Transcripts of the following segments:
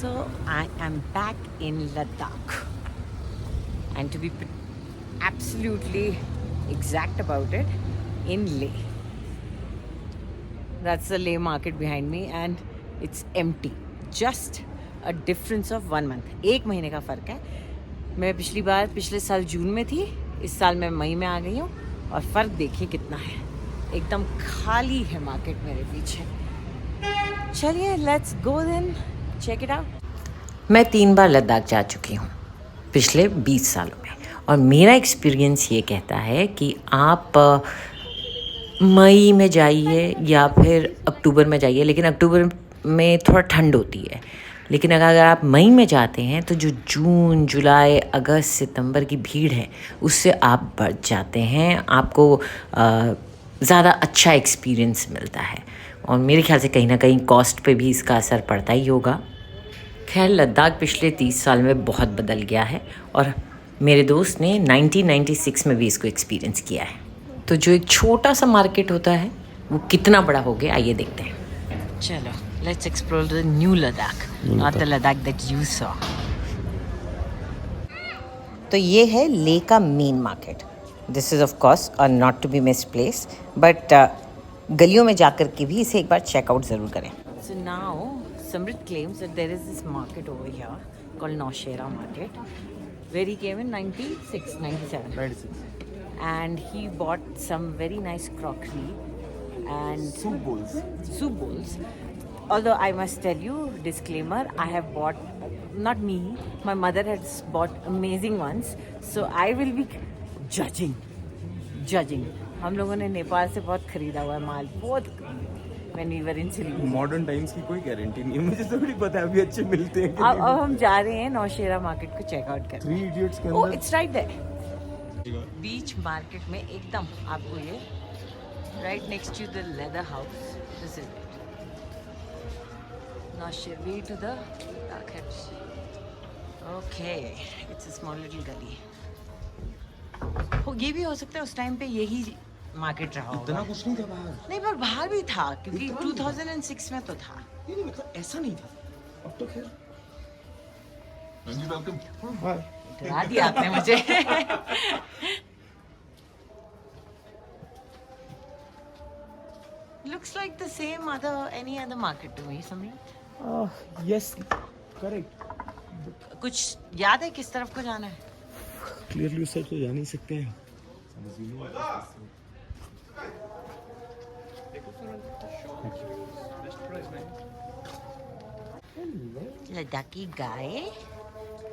So I am back in Ladakh, and to be absolutely exact about it, in Leh. That's the Leh market behind me, and it's empty. Just a difference of 1 month. एक महीने का फ़र्क है. मैं पिछले साल जून में थी, इस साल मैं मई में आ गई हूँ, और फ़र्क देखिए कितना है. एकदम खाली है मार्केट मेरे पीछे. चलिए, let's go then, check it out. मैं 3 बार लद्दाख जा चुकी हूँ पिछले 20 सालों में, और मेरा एक्सपीरियंस ये कहता है कि आप मई में जाइए या फिर अक्टूबर में जाइए, लेकिन अक्टूबर में थोड़ा ठंड होती है. लेकिन अगर आप मई में जाते हैं तो जो जून, जुलाई, अगस्त, सितंबर की भीड़ है उससे आप बच जाते हैं. आपको ज़्यादा अच्छा एक्सपीरियंस मिलता है, और मेरे ख्याल से कहीं ना कहीं कॉस्ट पे भी इसका असर पड़ता ही होगा. खैर, लद्दाख पिछले 30 साल में बहुत बदल गया है, और मेरे दोस्त ने 1996 में भी इसको एक्सपीरियंस किया है. तो जो एक छोटा सा मार्केट होता है वो कितना बड़ा हो गया, आइए देखते हैं. चलो, let's explore the new Ladakh, not the Ladakh that you saw. तो ये है लेह का main market. This is of course a not to be missed place, but गलियों में जाकर के भी इसे एक बार चेकआउट ज़रूर करें. So now Samrit claims that there is this market over here called Nowshera Market, where he came in 96, 97. 96. And he bought some very nice crockery and Soup bowls. soup bowls. Although I must tell you, disclaimer, I have bought, not me, my mother has bought amazing ones. So I will be judging. हम लोगों ने नेपाल से बहुत खरीदा हुआ है माल, बहुत. When we were in Siliguri. Modern times की कोई गारंटी नहीं है, मुझे तो नहीं पता अभी अच्छे मिलते हैं. अब हम जा रहे हैं नौशेरा मार्केट को चेकआउट करने. 3 इडियट्स के ओह, अंदर इट्स राइट देयर. बीच मार्केट में एकदम आपको ये right next to the leather house. This is it. Nowshera way to the okay, it's a small little गली. ये भी हो सकता है उस टाइम पे यही मार्केट रहा होगा. इतना कुछ नहीं था बाहर. नहीं, पर बाहर भी था, क्योंकि 2006 में तो था. नहीं मतलब ऐसा नहीं था. अब तो खैर. वेलकम. हाय. डरा दिया आपने मुझे. Looks like the same any other market to me, Samir. Yes, correct. कुछ याद है किस तरफ को जाना है? क्लियरली उस साइड तो जा नहीं सकते हैं. लद्दाखी गाय,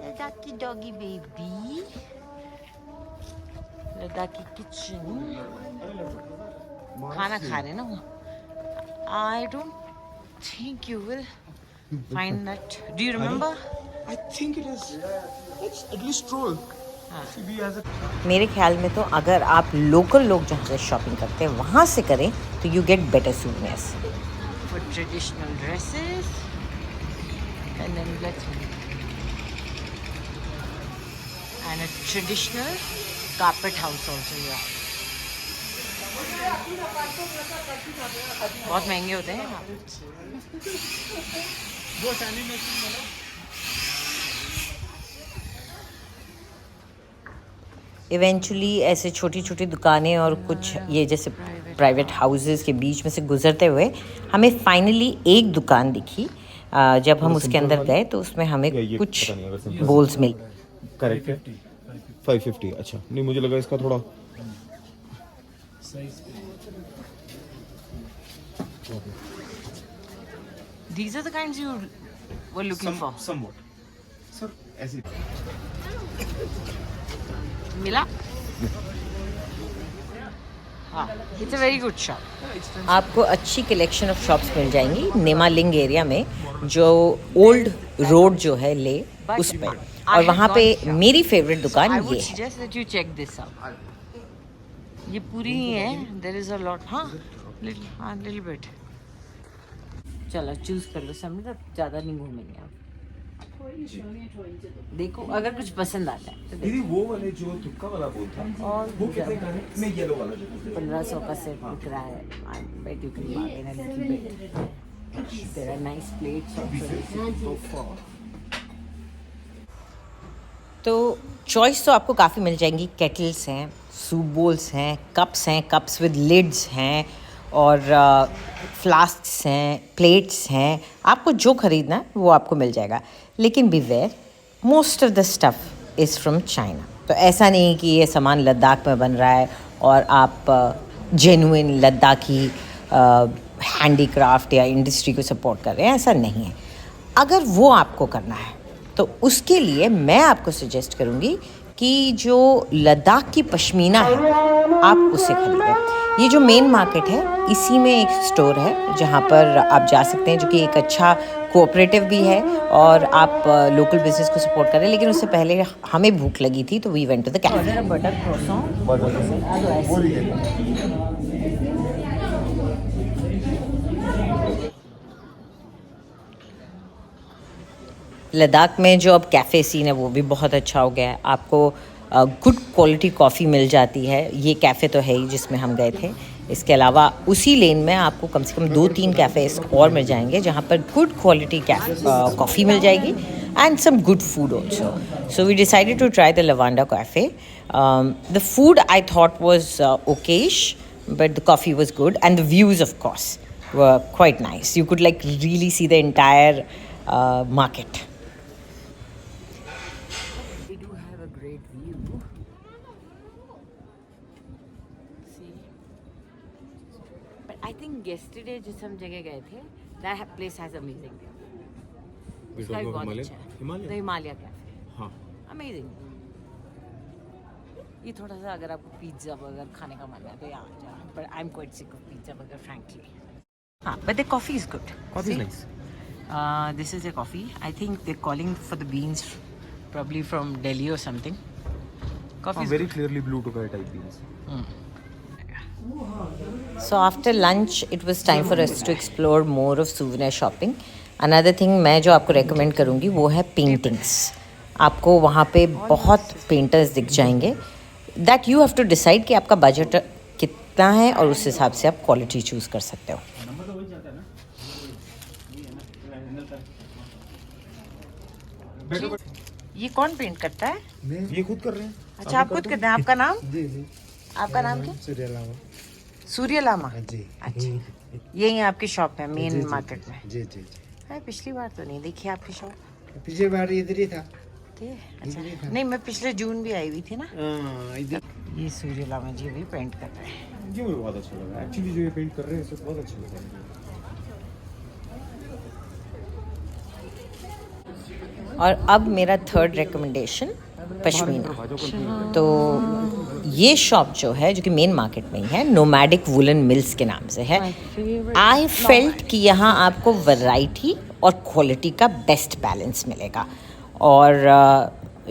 Ladakhi doggy baby, Ladakhi kitchen. खाना खा रहे ना वो. I don't think you will find that. Do you remember? I think it is. Let's at least stroll. मेरे ख्याल में तो अगर आप लोकल लोग जहाँ से शॉपिंग करते हैं वहाँ से करें तो you get better souvenirs. For traditional dresses, and then and a traditional carpet house also you have. बहुत महंगे होते हैं. इवेंचुअली ऐसे छोटी छोटी दुकानें और कुछ ये जैसे प्राइवेट हाउसेस के बीच में से गुजरते हुए हमें फाइनली एक दुकान दिखी. जब हम उसके अंदर गए तो उसमें हमें कुछ बोल्स मिल. करेक्ट है. 550. अच्छा, नहीं मुझे लगा इसका थोड़ा. These are the kinds you were looking for. Somewhat. Sir, ऐसी. मिला? हाँ, it's a very good shop. आपको अच्छी कलेक्शन ऑफ शॉप्स मिल जाएंगी नेमालिंग एरिया में, जो ओल्ड रोड जो है ले उस पे. और वहाँ पे मेरी फेवरेट दुकान ये है. You check this out. ये पूरी ही है. There is a lot. हाँ, लिटिल बिट. चलो चूज कर लो समझ. ज़्यादा नहीं घूमेंगे आप. देखो अगर कुछ पसंद आता है तो दीदी वो वाले जो तुक्का वाला बोल था, और वो कितने का है? नहीं, येलो वाला जो 1500 का सेट बिक रहा है. I bet you can bargain a little bit. There are nice plates also you can go for. तो चॉइस तो आपको काफ़ी मिल जाएंगी। केटल्स हैं, सूप बोल्स हैं, कप्स विद लिड्स हैं, और फ्लास्क्स हैं, प्लेट्स हैं। आपको जो ख़रीदना है वो आपको मिल जाएगा। लेकिन beware, most of the stuff is from China. तो ऐसा नहीं कि ये सामान लद्दाख में बन रहा है और आप जेन्युइन लद्दाखी हैंडीक्राफ्ट या इंडस्ट्री को सपोर्ट कर रहे हैं, ऐसा नहीं है। अगर वो आपको करना है तो उसके लिए मैं आपको सजेस्ट करूँगी कि जो लद्दाख की पश्मीना है आप उसे खरीदें। ये जो मेन मार्केट है इसी में एक स्टोर है जहाँ पर आप जा सकते हैं, जो कि एक अच्छा कोऑपरेटिव भी है और आप लोकल बिजनेस को सपोर्ट कर रहे हैं। लेकिन उससे पहले हमें भूख लगी थी तो we went to the cafe. Butter Ladakh में जो अब कैफ़े सीन है वो भी बहुत अच्छा हो गया है। आपको गुड क्वालिटी कॉफ़ी मिल जाती है। ये कैफ़े तो है ही जिसमें हम गए थे। इसके अलावा उसी लेन में आपको कम से कम 2-3 कैफ़ेज़ और मिल जाएंगे जहाँ पर गुड क्वालिटी कॉफ़ी मिल जाएगी and some good food also. So we decided to try the Lavanda cafe. The food I thought was okayish, but the coffee was good and the views of course were quite nice. You could like really see the entire market. We do have a great view. See, but I think yesterday जिस हम जगह गए थे, that place has amazing view. उसका भी बहुत अच्छा है। The Himalaya Cafe. हाँ. Amazing. ये थोड़ा सा अगर आपको पिज्ज़ा बर्गर खाने का मन है तो यहाँ आ जाओ, but I am quite sick of pizza burger frankly. हाँ, but the coffee is good. Coffee is nice. This is a coffee. I think they calling for the beans probably from Delhi or something. Coffee is very clearly blue Tokai type beans. So after lunch it was time for us to explore more of souvenir shopping. Another thing मैं जो आपको recommend करूँगी वो है paintings. आपको वहाँ पे बहुत पेंटर्स दिख जाएंगे। That you have to decide कि आपका बजट कितना है और उस हिसाब से आप क्वालिटी चूज़ कर सकते हो। ये कौन पेंट करता है? ये खुद कर रहे हैं। अच्छा, आप खुद करते हैं। आपका नाम? जी जी। आपका नाम क्या? सूर्य लामा। सूर्य लामा जी। अच्छा, यही आपकी शॉप है मेन मार्केट में? जी जी जी। पिछली बार तो नहीं देखी आपकी शॉप। पिछली बार इधर ही था। अच्छा, नहीं मैं पिछले जून भी आई हुई थी ना। इधर ये सूर्य लामा जी भी पेंट कर रहे हैं। ये मुझे बहुत अच्छा लगा एक्चुअली, जो ये पेंट कर रहे हैं इससे बहुत अच्छा लगा। और अब मेरा थर्ड रिकमेंडेशन पश्मीना। तो ये शॉप जो है, जो कि मेन मार्केट में ही है, नोमैडिक वुलन मिल्स के नाम से है। आई फेल्ट कि यहाँ आपको वैरायटी और क्वालिटी का बेस्ट बैलेंस मिलेगा। और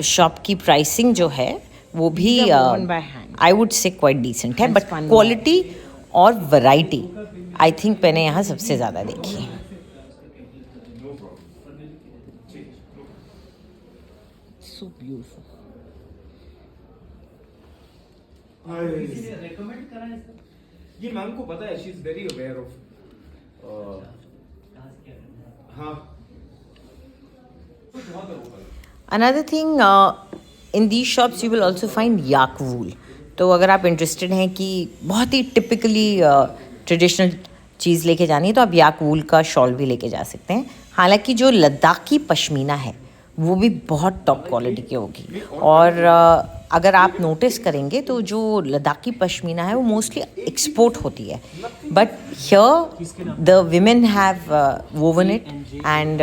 शॉप की प्राइसिंग जो है वो भी I would say quite decent है, बट क्वालिटी और वैरायटी आई थिंक मैंने यहाँ सबसे ज़्यादा देखी है। So beautiful. ये मैम को पता है, she is very aware of. हाँ। Another thing, in these shops you will also find yak wool. तो अगर आप इंटरेस्टेड हैं कि बहुत ही टिपिकली ट्रेडिशनल चीज़ लेके जानी है तो आप याक वूल का शॉल भी लेके जा सकते हैं। हालांकि जो लद्दाखी पश्मीना है वो भी बहुत टॉप क्वालिटी की होगी। और अगर आप नोटिस करेंगे तो जो लद्दाखी पश्मीना है वो मोस्टली एक्सपोर्ट होती है, but here the women have woven it and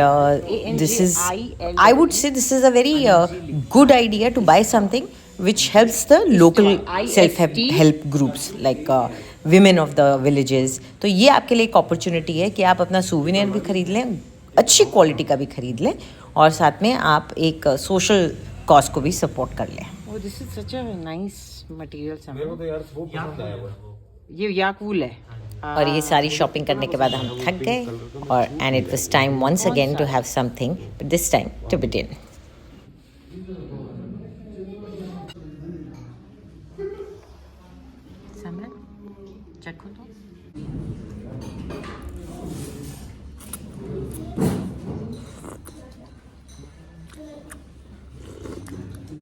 this is, I would say this is a very good idea to buy something which helps the local self-help groups like women of the villages. तो ये आपके लिए एक opportunity है कि आप अपना souvenir भी खरीद लें, अच्छी क्वालिटी का भी खरीद लें, और साथ में आप एक सोशल कॉज को भी सपोर्ट कर लें। Oh, this is such a nice material. मेरे को तो यार वो पसंद आया वो। ये याक वूल है। और ये सारी शॉपिंग करने के बाद हम थक गए और and it was time once again to have something, but this time Tibetan.